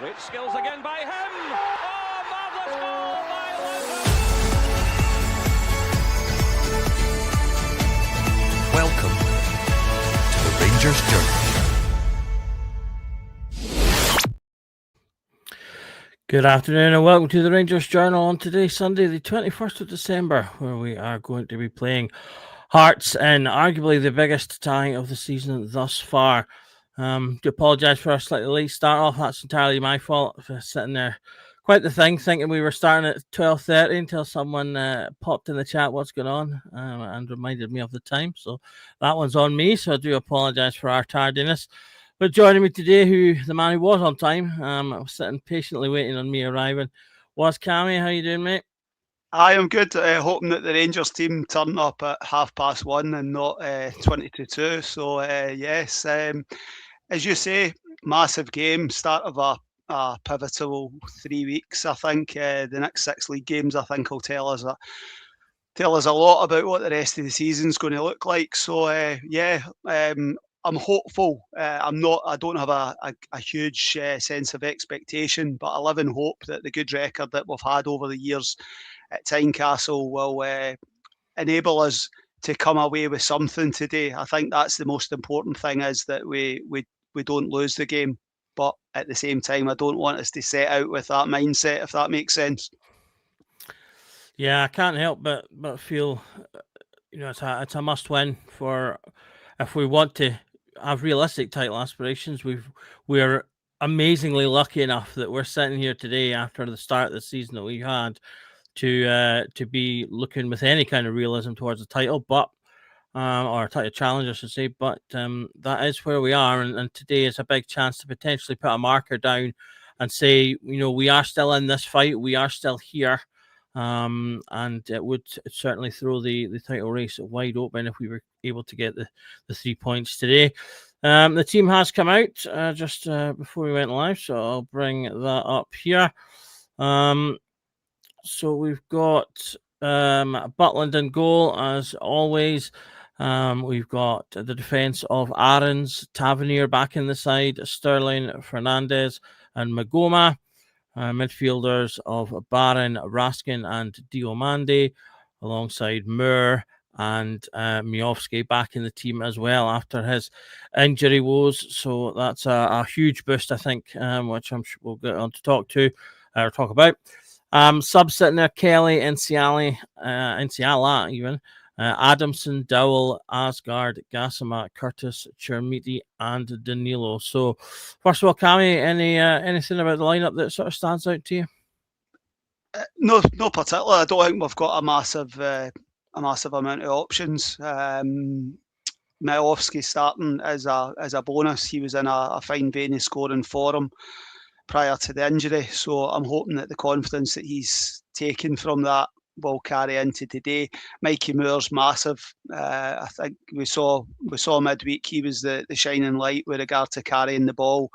Great skills again by him. Oh, marvellous goal by Lampard. Welcome to the Rangers Journal. Good afternoon and welcome to the Rangers Journal on today, Sunday, the 21st of December, where we are going to be playing Hearts in arguably the biggest tie of the season thus far. Do apologise for a slightly late start off. That's entirely my fault for sitting there quite the thing, thinking we were starting at 12:30 until someone popped in the chat what's going on and reminded me of the time. So that one's on me, so I do apologise for our tardiness. But joining me today, the man who was on time, I was sitting patiently waiting on me arriving, was Cammy. How you doing, mate? I am good. Hoping that the Rangers team turn up at 1:30 and not 20:02. So yes, as you say, massive game, start of a pivotal 3 weeks. I think the next 6 league games, I think, will tell us a lot about what the rest of the season's going to look like. So I'm hopeful. I don't have a huge sense of expectation, but I live in hope that the good record that we've had over the years at Tynecastle will enable us to come away with something today. I think that's the most important thing, is that we don't lose the game. But at the same time, I don't want us to set out with that mindset, if that makes sense. Yeah, I can't help but feel, it's a must win for if we want to have realistic title aspirations. We're amazingly lucky enough that we're sitting here today after the start of the season that we had to be looking with any kind of realism towards the title, but or a title challenge, I should say. But that is where we are, and today is a big chance to potentially put a marker down and say, we are still in this fight, we are still here. And it would certainly throw the title race wide open if we were able to get the 3 points today. The team has come out just before we went live, so I'll bring that up here. So we've got Butland in goal, as always. We've got the defence of Aarons, Tavernier back in the side, Sterling, Fernandez, and Magoma. Midfielders of Barron, Raskin, and Diomande, alongside Moore and Miovski back in the team as well after his injury woes. So that's a huge boost, I think, which I'm sure we'll get on to talk about. Subs sitting there: Kelly, Enciala even, Adamson, Dowell, Asgard, Gassama, Curtis, Chermiti, and Danilo. So, first of all, Cammy, anything about the lineup that sort of stands out to you? No particular. I don't think we've got a massive amount of options. Miovski starting as a bonus. He was in a fine vein of scoring form prior to the injury, so I'm hoping that the confidence that he's taken from that will carry into today. Mikey Moore's massive. I think we saw midweek he was the shining light with regard to carrying the ball.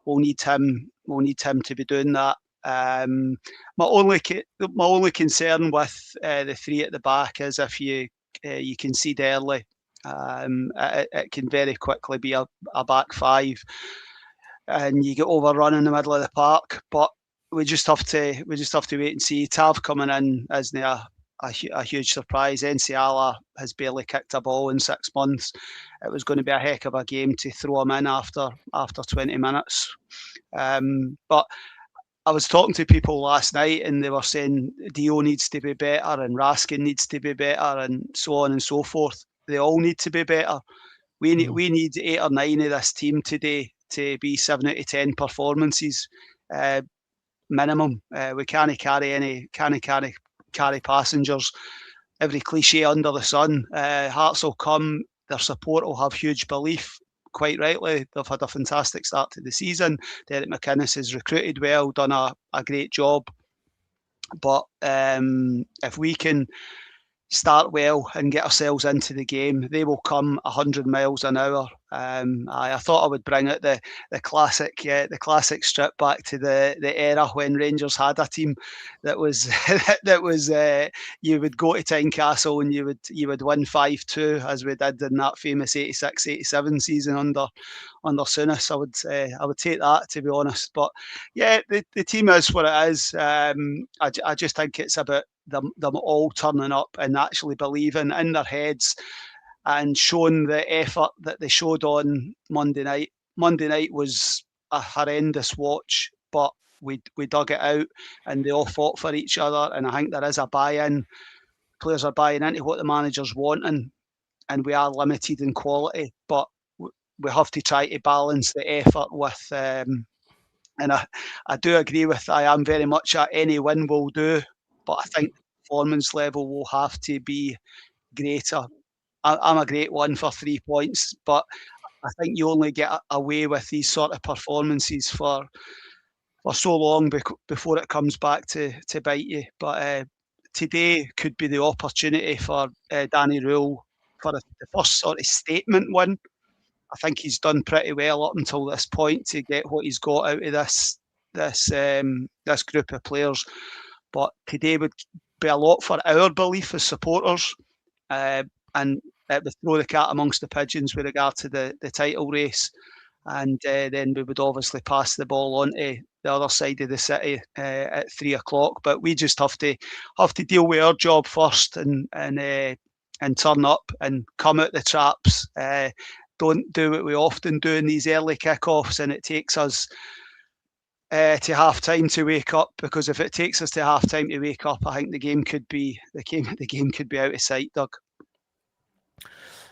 We'll need him to be doing that. My only concern with the three at the back is if you concede early, it can very quickly be a back five, and you get overrun in the middle of the park. But we just have to wait and see. Tav coming in isn't a huge surprise. Enciala has barely kicked a ball in 6 months. It was going to be a heck of a game to throw him in after 20 minutes. But I was talking to people last night and they were saying Dio needs to be better and Raskin needs to be better and so on and so forth. They all need to be better. We need 8 or 9 of this team today to be 7 out of 10 performances. Minimum. We can't carry passengers. Every cliche under the sun. Hearts will come. Their support will have huge belief. Quite rightly, they've had a fantastic start to the season. Derek McInnes has recruited well, done a great job. But if we can start well and get ourselves into the game, they will come 100 miles an hour I thought I would bring out the classic strip back to the era when Rangers had a team that was that was you would go to Tynecastle and you would win 5-2 as we did in that famous 86-87 season under Souness. I would take that, to be honest. But yeah, the team is what it is. I just think it's about them all turning up and actually believing in their heads and showing the effort that they showed on Monday night. Monday night was a horrendous watch, but we dug it out and they all fought for each other. And I think there is a buy-in. Players are buying into what the manager's wanting, and we are limited in quality, but we have to try to balance the effort with. And I do agree with. I am very much at any win will do, but I think the performance level will have to be greater. I'm a great one for 3 points, but I think you only get away with these sort of performances for so long before it comes back to bite you. But today could be the opportunity for Danny Röhl for the first sort of statement win. I think he's done pretty well up until this point to get what he's got out of this group of players. But today would be a lot for our belief as supporters, and it would throw the cat amongst the pigeons with regard to the title race. And then we would obviously pass the ball on to the other side of the city at 3 o'clock. But we just have to deal with our job first and turn up and come out the traps. Don't do what we often do in these early kickoffs, and it takes us to half time to wake up. Because if it takes us to half time to wake up, I think the game could be out of sight, Doug.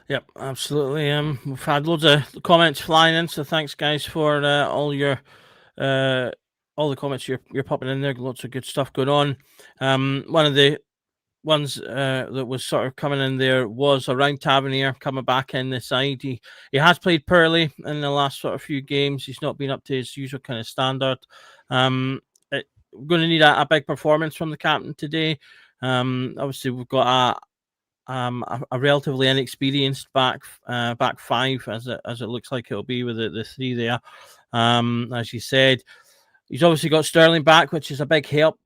Yep, absolutely. We've had loads of comments flying in, so thanks guys for all the comments you're popping in there. Lots of good stuff going on. One of the ones that was sort of coming in there was around Tavernier coming back in the side. He has played poorly in the last sort of few games. He's not been up to his usual kind of standard. We're going to need a big performance from the captain today. Obviously we've got a relatively inexperienced back five, as it looks like it'll be with the three there. As you said, he's obviously got Sterling back, which is a big help.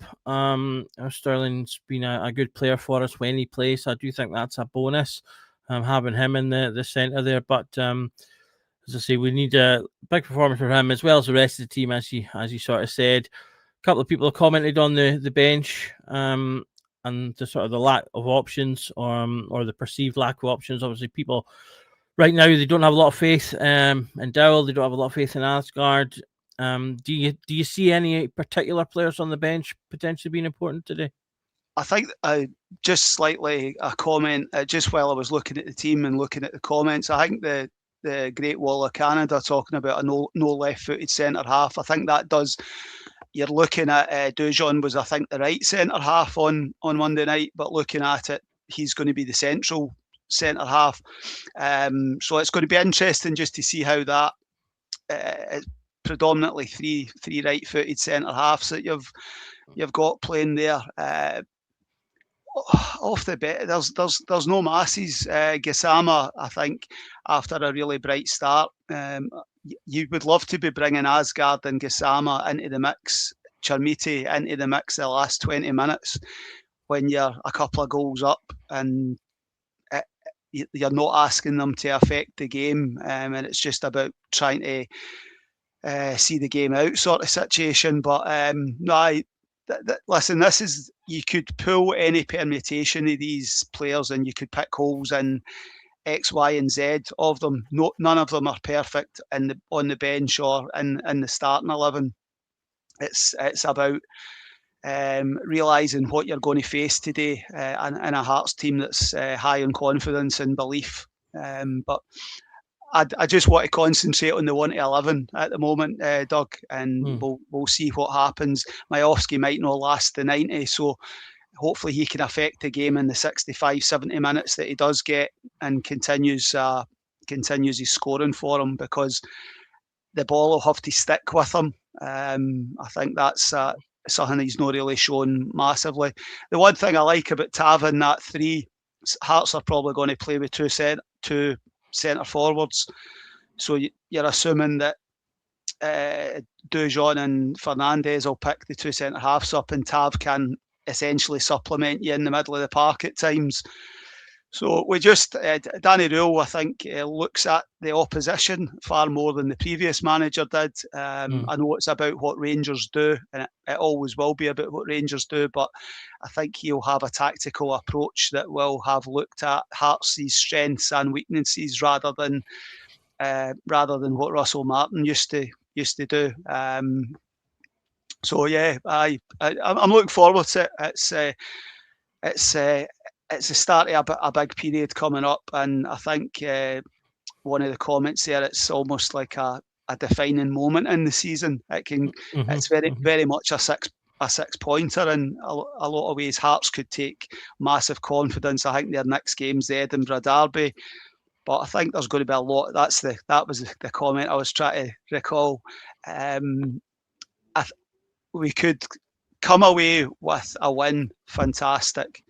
Sterling's been a good player for us when he plays. So I do think that's a bonus, having him in the centre there. But as I say, we need a big performance for him as well as the rest of the team, as you sort of said. A couple of people have commented on the bench and the sort of the lack of options or the perceived lack of options. Obviously, people right now, they don't have a lot of faith in Dowell. They don't have a lot of faith in Asgard. Do you see any particular players on the bench potentially being important today? I think just slightly a comment just while I was looking at the team and looking at the comments. I think the Great Wall of Canada talking about a no left-footed centre half. I think that does. You're looking at Dujon was, I think, the right centre half on Monday night, but looking at it, he's going to be the central centre half. So it's going to be interesting just to see how that. Predominantly three right-footed centre halves that you've got playing there. Off the bat, there's no masses. Gassama, I think, after a really bright start, you would love to be bringing Asgard and Gassama into the mix, Chermiti into the mix the last 20 minutes when you're a couple of goals up and you're not asking them to affect the game, and it's just about trying to see the game out sort of situation. But no, listen, this is, you could pull any permutation of these players and you could pick holes in X, Y, and Z of them. No, none of them are perfect on the bench or in the starting 11. It's about realising what you're going to face today and a Hearts team that's high in confidence and belief. But I just want to concentrate on the 1 to 11 at the moment, Doug, and we'll see what happens. Majowski might not last the 90, so hopefully he can affect the game in the 65, 70 minutes that he does get and continues his scoring for him, because the ball will have to stick with him. I think that's something he's not really shown massively. The one thing I like about Tav in that three, Hearts are probably going to play with two centre forwards, So you're assuming that Dujon and Fernandes will pick the two centre halves up, and Tav can essentially supplement you in the middle of the park at times. So we just Danny Rule, I think, looks at the opposition far more than the previous manager did. I know it's about what Rangers do, and it always will be about what Rangers do, but I think he'll have a tactical approach that will have looked at Hearts' strengths and weaknesses rather than what Russell Martin used to do. So yeah, I'm looking forward to it. It's the start of a big period coming up, and I think one of the comments there, it's almost like a defining moment in the season. It's very much a six pointer in a lot of ways. Hearts could take massive confidence. I think their next game's the Edinburgh Derby. But I think there's going to be a lot. That was the comment I was trying to recall. We could come away with a win, fantastic.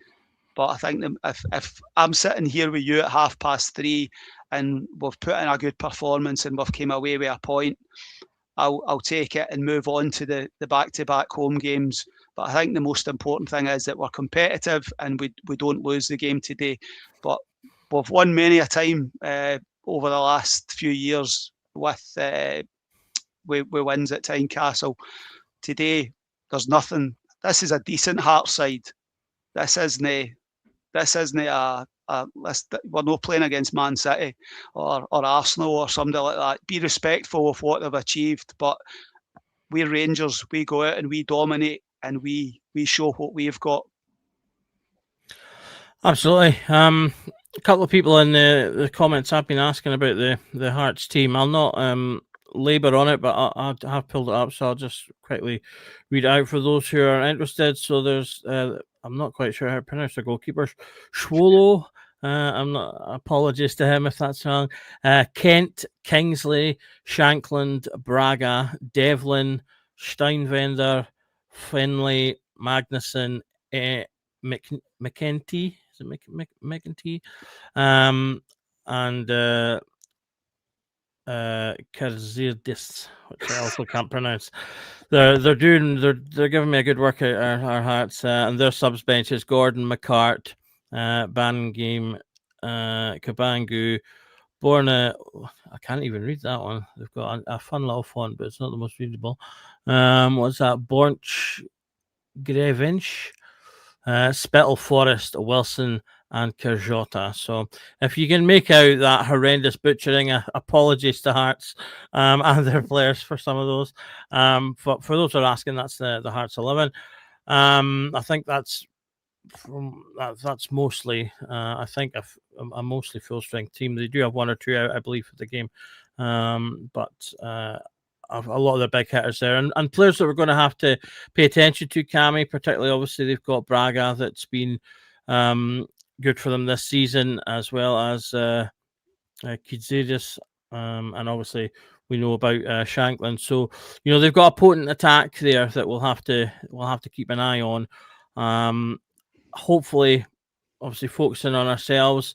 But I think if I'm sitting here with you at 3:30 and we've put in a good performance and we've came away with a point, I'll take it and move on to the back-to-back home games. But I think the most important thing is that we're competitive and we don't lose the game today. But we've won many a time over the last few years with wins at Tynecastle. Today, there's nothing. This is a decent Hearts side. This isn't we're not playing against Man City or Arsenal or somebody like that. Be respectful of what they've achieved, but we're Rangers. We go out and we dominate and we show what we've got. Absolutely. A couple of people in the comments have been asking about the Hearts team. I'll not labour on it, but I have pulled it up, so I'll just quickly read it out for those who are interested. So there's, I'm not quite sure how to pronounce the goalkeeper, Schwolo. Apologies to him if that's wrong. Kent, Kingsley, Shankland, Braga, Devlin, Steinwender, Finlay, Magnuson, McEntee. Is it McEntee? And Kazirdis, which I also can't pronounce. They're giving me a good work at our Hearts, and their subs benches: Gordon, McCart, Bangame, Kabangu, Borna. I can't even read that one. They've got a fun little font, but it's not the most readable. What's that? Bornch, Grevinch, Spittle, Forrest, Wilson, and Kerjota. So if you can make out that horrendous butchering, apologies to Hearts and their players for some of those. For those who are asking, that's the Hearts 11. I think that's mostly, I think, a mostly full strength team. They do have one or two out, I believe, for the game, but a lot of the big hitters there, and players that we're going to have to pay attention to, Cammy, particularly. Obviously, they've got Braga that's been good for them this season, as well as Kidzidis, and obviously we know about Shankland. So they've got a potent attack there that we'll have to keep an eye on. Hopefully, obviously focusing on ourselves.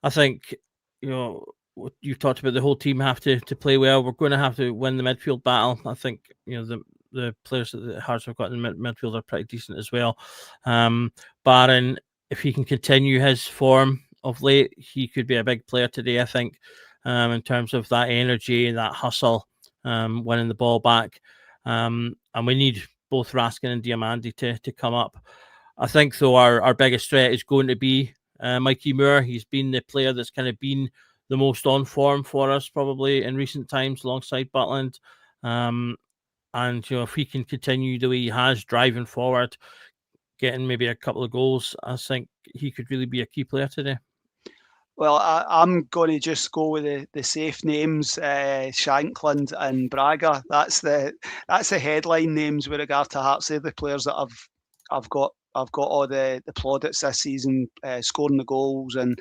I think you've talked about the whole team have to play well. We're going to have to win the midfield battle. I think the players that the Hearts have got in midfield are pretty decent as well. Barron, if he can continue his form of late, he could be a big player today, I think, in terms of that energy and that hustle, winning the ball back. And we need both Raskin and Diamandi to come up. I think, though, our biggest threat is going to be Mikey Moore. He's been the player that's kind of been the most on form for us probably in recent times alongside Butland. And if he can continue the way he has, driving forward, getting maybe a couple of goals, I think he could really be a key player today. Well, I'm going to just go with the safe names, Shankland and Braga. That's the headline names with regard to Hearts. They're the players that I've got all the plaudits this season, scoring the goals, and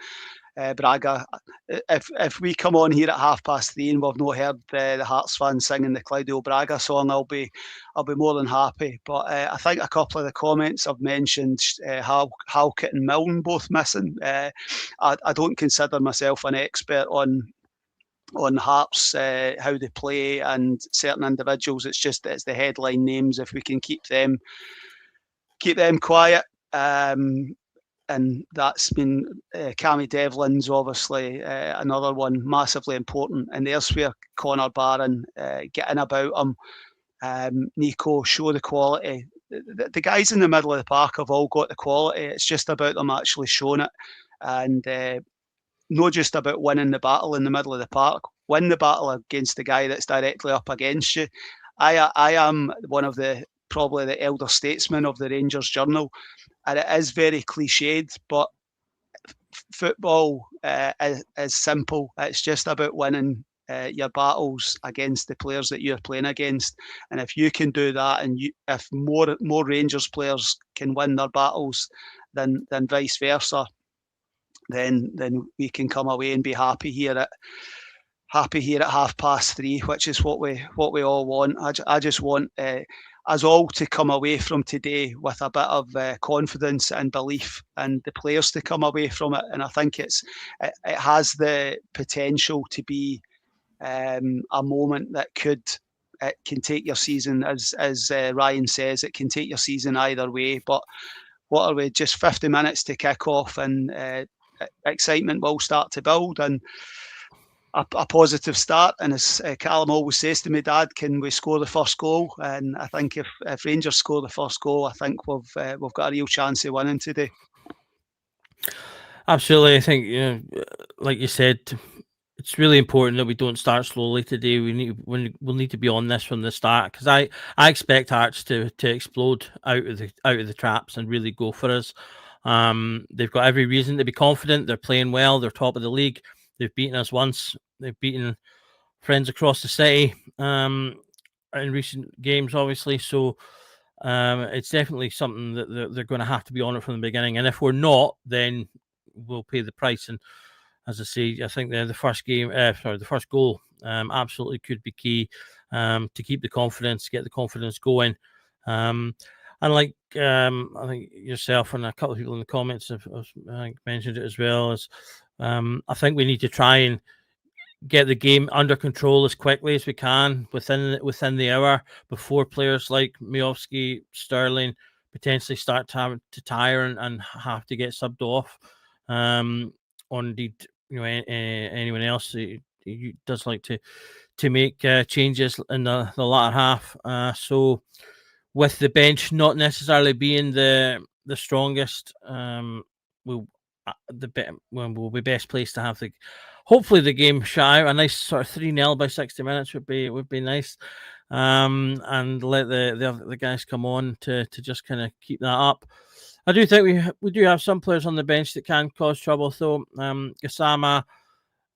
Braga. If we come on here at 3:30 and we've not heard the Hearts fans singing the Claudio Braga song, I'll be more than happy. But I think a couple of the comments I've mentioned, Halkett and Milne both missing. I don't consider myself an expert on on Hearts, how they play and certain individuals. It's the headline names. If we can keep them quiet, and that's been Cammy Devlin's obviously another one massively important. And there's where Connor Barron, getting about him, Nico, show the quality. The guys in the middle of the park have all got the quality. It's just about them actually showing it, and not just about winning the battle in the middle of the park. Win the battle against the guy that's directly up against you. I am one of probably the elder statesmen of the Rangers Journal, and it is very cliched, but football is simple. It's just about winning your battles against the players that you're playing against, and if you can do that, and if more Rangers players can win their battles than vice versa, then we can come away and be happy here at 3:30, which is what we all want. I just want us all to come away from today with a bit of confidence and belief, and the players to come away from it. And I think it has the potential to be a moment that it can take your season, as Ryan says, it can take your season either way. But what are we, just 50 minutes to kick off, and excitement will start to build, and a positive start. And as Callum always says to me, Dad, can we score the first goal? And I think if Rangers score the first goal, I think we've got a real chance of winning today. Absolutely. I think, like you said, it's really important that we don't start slowly today. We'll need to be on this from the start, because I expect Hearts to explode out of the traps and really go for us. They've got every reason to be confident. They're playing well. They're top of the league. They've beaten us once. They've beaten friends across the city in recent games, obviously. So it's definitely something that they're going to have to be on it from the beginning. And if we're not, then we'll pay the price. And as I say, I think the first goal absolutely could be key to keep the confidence, get the confidence going. And like I think yourself and a couple of people in the comments have mentioned it as well, as I think we need to try and get the game under control as quickly as we can within the hour, before players like Miovski, Sterling potentially start to tire and have to get subbed off. Or indeed, anyone else who does like to make changes in the latter half. So with the bench not necessarily being the strongest, we'll be best placed to have hopefully the game shut out. A nice sort of 3-0 by 60 minutes would be nice, and let the guys come on to just kind of keep that up. I do think we do have some players on the bench that can cause trouble, though. Gassama,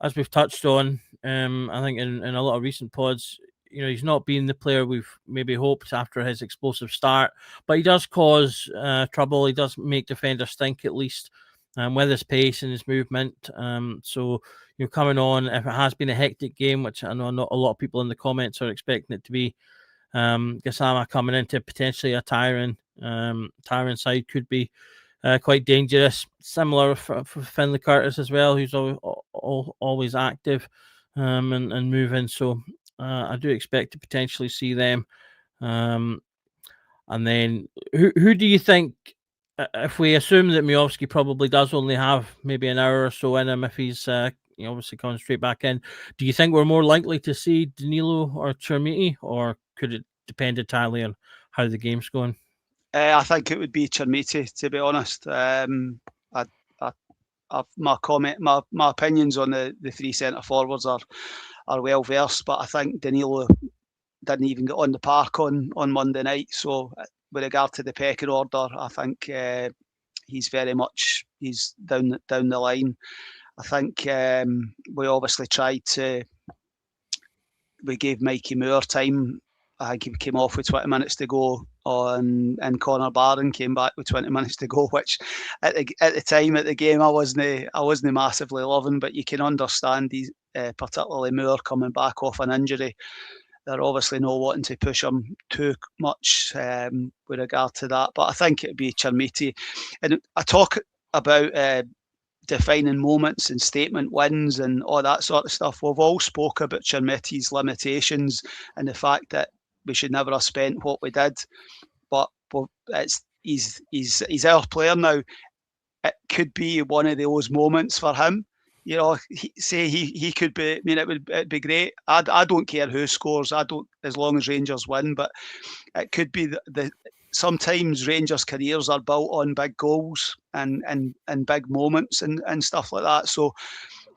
as we've touched on, I think in a lot of recent pods, he's not been the player we've maybe hoped after his explosive start, but he does cause trouble. He does make defenders think, at least, with his pace and his movement. So coming on, if it has been a hectic game, which I know not a lot of people in the comments are expecting it to be, Gassama coming into potentially a tiring side could be quite dangerous. Similar for Finlay Curtis as well, who's always active and moving. So I do expect to potentially see them. And then who do you think, if we assume that Miovski probably does only have maybe an hour or so in him, if he's obviously coming straight back in, do you think we're more likely to see Danilo or Chermiti, or could it depend entirely on how the game's going? I think it would be Chermiti, to be honest. My opinions on the three centre forwards are well versed, but I think Danilo didn't even get on the park on Monday night. So with regard to the pecking order, I think he's down the line. I think we obviously we gave Mikey Moore time. I think he came off with 20 minutes to go and Connor Barron came back with 20 minutes to go, which at the time at the game I wasn't massively loving, but you can understand these, particularly Moore coming back off an injury. They're obviously not wanting to push him too much with regard to that, but I think it'd be Chermiti. And I talk about defining moments and statement wins and all that sort of stuff. We've all spoke about Chermiti's limitations and the fact that we should never have spent what we did. But he's our player now. It could be one of those moments for him. You know, he could be. I mean, it'd be great. I don't care who scores. I don't, as long as Rangers win. But it could be the sometimes Rangers' careers are built on big goals and big moments and stuff like that. So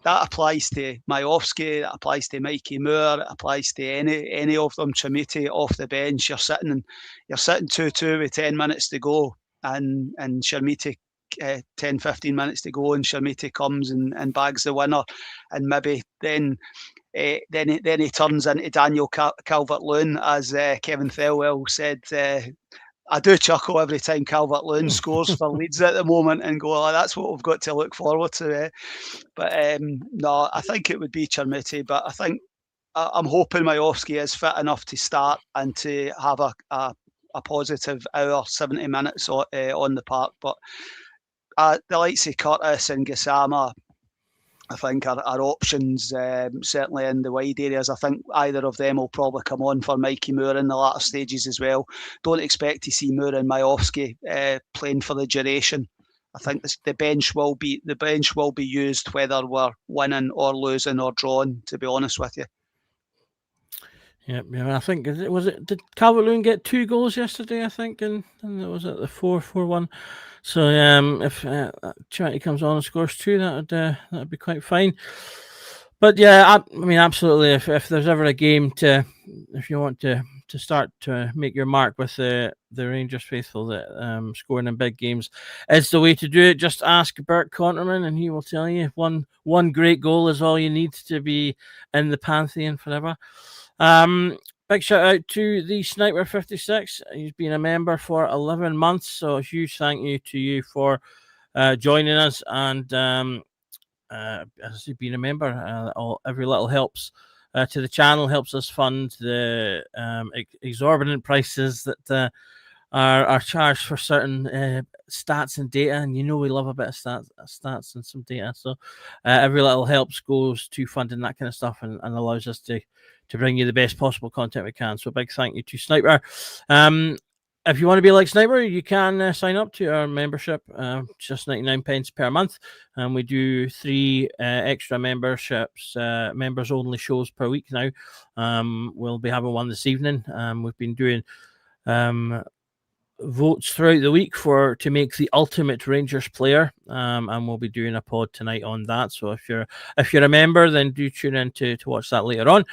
that applies to Majowski, that applies to Mikey Moore, it applies to any of them. Chermiti off the bench, you're sitting 2-2 with 10 minutes to go, and Chermiti 10-15 minutes to go, and Chermiti comes and bags the winner, and maybe then he turns into Daniel Calvert-Lewin, as Kevin Thelwell said. I do chuckle every time Calvert-Lewin scores for Leeds at the moment and go, oh, that's what we've got to look forward to. But no, I think it would be Chermiti. But I think I'm hoping Majowski is fit enough to start and to have a positive hour, 70 minutes on the park. But the likes of Curtis and Gassama, I think are options, certainly in the wide areas. I think either of them will probably come on for Mikey Moore in the latter stages as well. Don't expect to see Moore and Majowski playing for the duration. I think the bench will be used whether we're winning or losing or drawn, to be honest with you. Yeah, I think did Calvert-Lewin get 2 goals yesterday? I think, and was it the 4-4-1? So if Chermiti comes on and scores 2, that'd be quite fine. But yeah, I mean, absolutely. If there's ever a game if you want to start to make your mark with the Rangers faithful, that scoring in big games is the way to do it. Just ask Bert Conterman, and he will tell you one great goal is all you need to be in the pantheon forever. Big shout out to the Sniper 56. He's been a member for 11 months, so a huge thank you to you for joining us. And as you've been a member, every little helps to the channel, helps us fund the exorbitant prices that are charged for certain stats and data. And you know we love a bit of stats and some data. So every little helps goes to funding that kind of stuff and allows us to bring you the best possible content we can. So a big thank you to Sniper. If you want to be like Sniper, you can sign up to our membership, just 99 per month. And we do 3 extra memberships, members only shows per week now. We'll be having one this evening. We've been doing votes throughout the week to make the ultimate Rangers player, and we'll be doing a pod tonight on that. So if you're a member, then do tune in to watch that later on.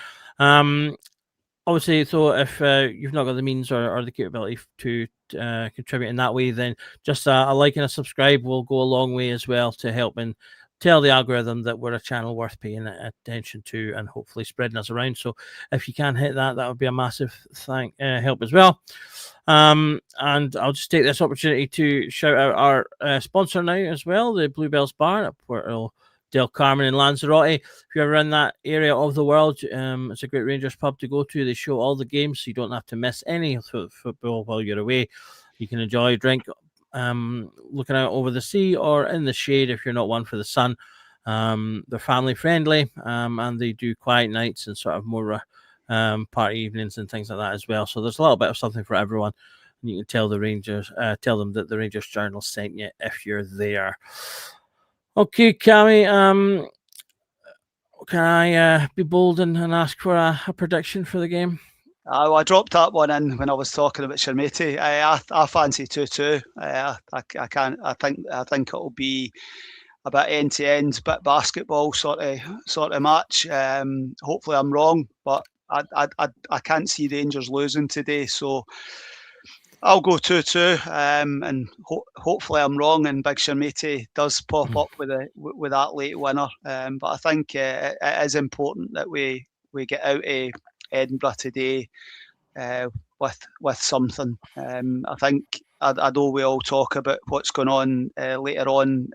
Obviously, so if you've not got the means or the capability to contribute in that way, then just a like and a subscribe will go a long way as well to help and tell the algorithm that we're a channel worth paying attention to and hopefully spreading us around. So if you can hit that would be a massive help as well. And I'll just take this opportunity to shout out our sponsor now as well, the Bluebells Bar at Puerto Del Carmen in Lanzarote. If you're ever in that area of the world, it's a great Rangers pub to go to. They show all the games, so you don't have to miss any football while you're away. You can enjoy a drink looking out over the sea or in the shade if you're not one for the sun. They're family friendly, and they do quiet nights and sort of more party evenings and things like that as well. So there's a little bit of something for everyone. And you can tell the Rangers, tell them that the Rangers Journal sent you if you're there. Okay, Cammy, can I be bold and ask for a prediction for the game? I dropped that one in when I was talking about Chermiti. I fancy 2-2. I think it'll be a bit end to end, bit basketball sort of match. Hopefully I'm wrong, but I can't see Rangers losing today, so I'll go 2-2, and hopefully I'm wrong and Big Chermiti does pop up with that late winner. But I think it is important that we get out of Edinburgh today with something. I think I know we all talk about what's going on later on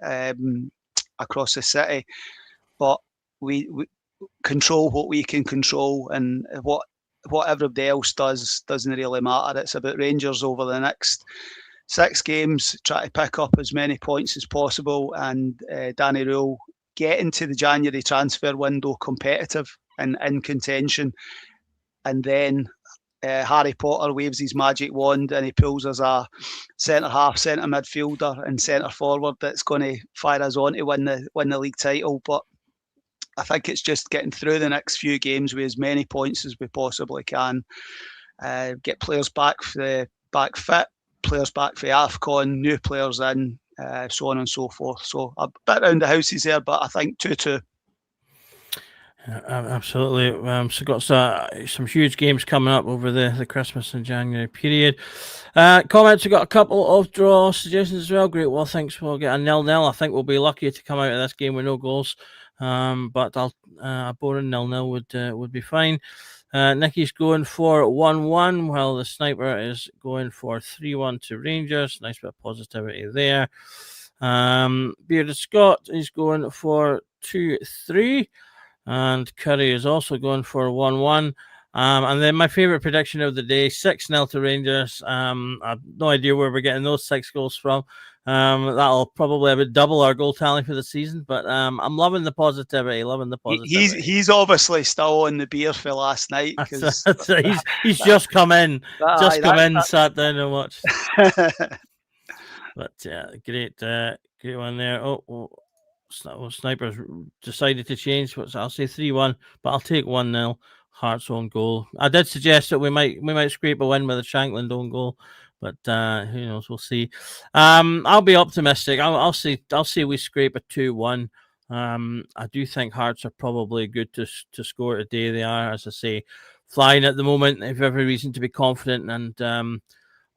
across the city, but we control what we can control, and what everybody else does doesn't really matter. It's about Rangers over the next 6 games, try to pick up as many points as possible, and Danny Rule get into the January transfer window competitive and in contention, and then Harry Potter waves his magic wand and he pulls us a centre-half, centre midfielder and centre-forward that's going to fire us on to win the league title. But I think it's just getting through the next few games with as many points as we possibly can, get players back fit, players back for AFCON, new players in, so on and so forth. So a bit around the houses there, but I think 2-2. Absolutely. So got some huge games coming up over the Christmas and January period. Comments, we've got a couple of draw suggestions as well. Great. Well, thanks. We'll get a 0-0. I think we'll be lucky to come out of this game with no goals. But a boring 0-0 would be fine. Nicky's going for 1-1, while the sniper is going for 3-1 to Rangers. Nice bit of positivity there. Bearded Scott is going for 2-3. And Curry is also going for 1-1. And then my favourite prediction of the day, 6-0 to Rangers. I have no idea where we're getting those 6 goals from. That'll probably about double our goal tally for the season. But I'm loving the positivity. He's obviously still on the beer for last night. He's just come in. Sat down and watched. But great one there. Snipers decided to change. I'll say 3-1, but I'll take 1-0. Hearts own goal. I did suggest that we might scrape a win with a Shankland own goal, but who knows? We'll see. I'll be optimistic. I'll say we scrape a 2-1. I do think Hearts are probably good to score today. They are, as I say, flying at the moment. They have every reason to be confident, and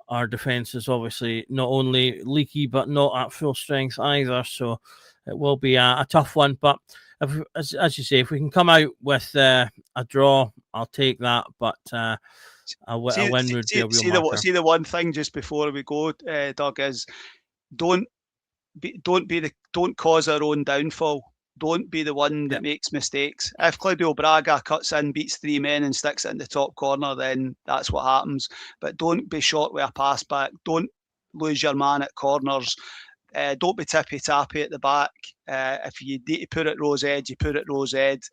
our defence is obviously not only leaky but not at full strength either. So it will be a tough one, but as you say, if we can come out with a draw, I'll take that. But a win would be a real marker. See the one thing just before we go, Doug, is don't cause our own downfall. Don't be the one that makes mistakes. If Claudio Braga cuts in, beats 3 men and sticks it in the top corner, then that's what happens. But don't be short with a pass back. Don't lose your man at corners. Don't be tippy-tappy at the back. If you need to put it Rose Edge, you put it Rose Edge.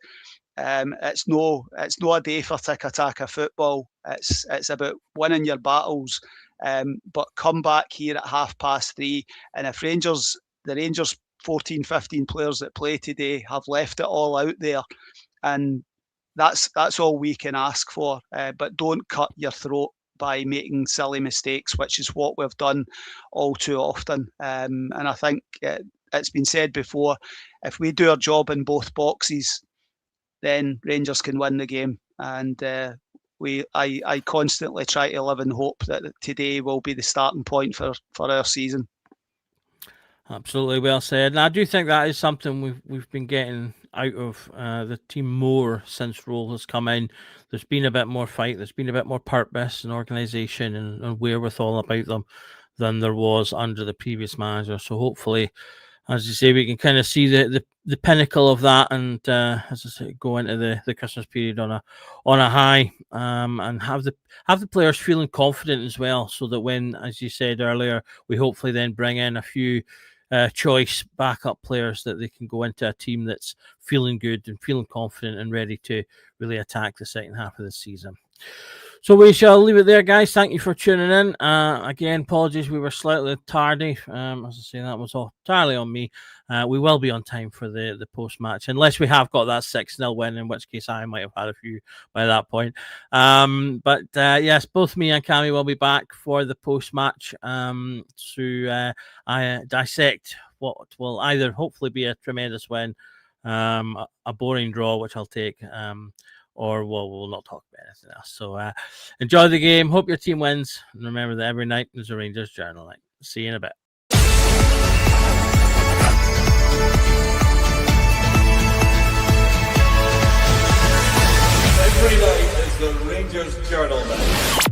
It's no a day for tiki-taka football. It's about winning your battles. But come back here at 3:30, and if the Rangers 14, 15 players that play today have left it all out there, and that's all we can ask for. But don't cut your throat by making silly mistakes, which is what we've done all too often. And I think it's been said before, if we do our job in both boxes, then Rangers can win the game. And I constantly try to live in hope that today will be the starting point for our season. Absolutely, well said. And I do think that is something we've been getting out of the team more since Roll has come in. There's been a bit more fight. There's been a bit more purpose and organisation and wherewithal about them than there was under the previous manager. So hopefully, as you say, we can kind of see the pinnacle of that, and as I say, go into the Christmas period on a high, and have the players feeling confident as well, so that when, as you said earlier, we hopefully then bring in a few choice backup players that they can go into a team that's feeling good and feeling confident and ready to really attack the second half of the season. So we shall leave it there, guys. Thank you for tuning in. Again, apologies, we were slightly tardy. As I say, that was all entirely on me. We will be on time for the post-match, unless we have got that 6-0 win, in which case I might have had a few by that point. But yes, both me and Cammy will be back for the post-match to dissect what will either hopefully be a tremendous win, a boring draw, which I'll take, or we'll not talk about anything else. So enjoy the game. Hope your team wins. And remember that every night is a Rangers Journal night. See you in a bit. Every night is the Rangers Journal night.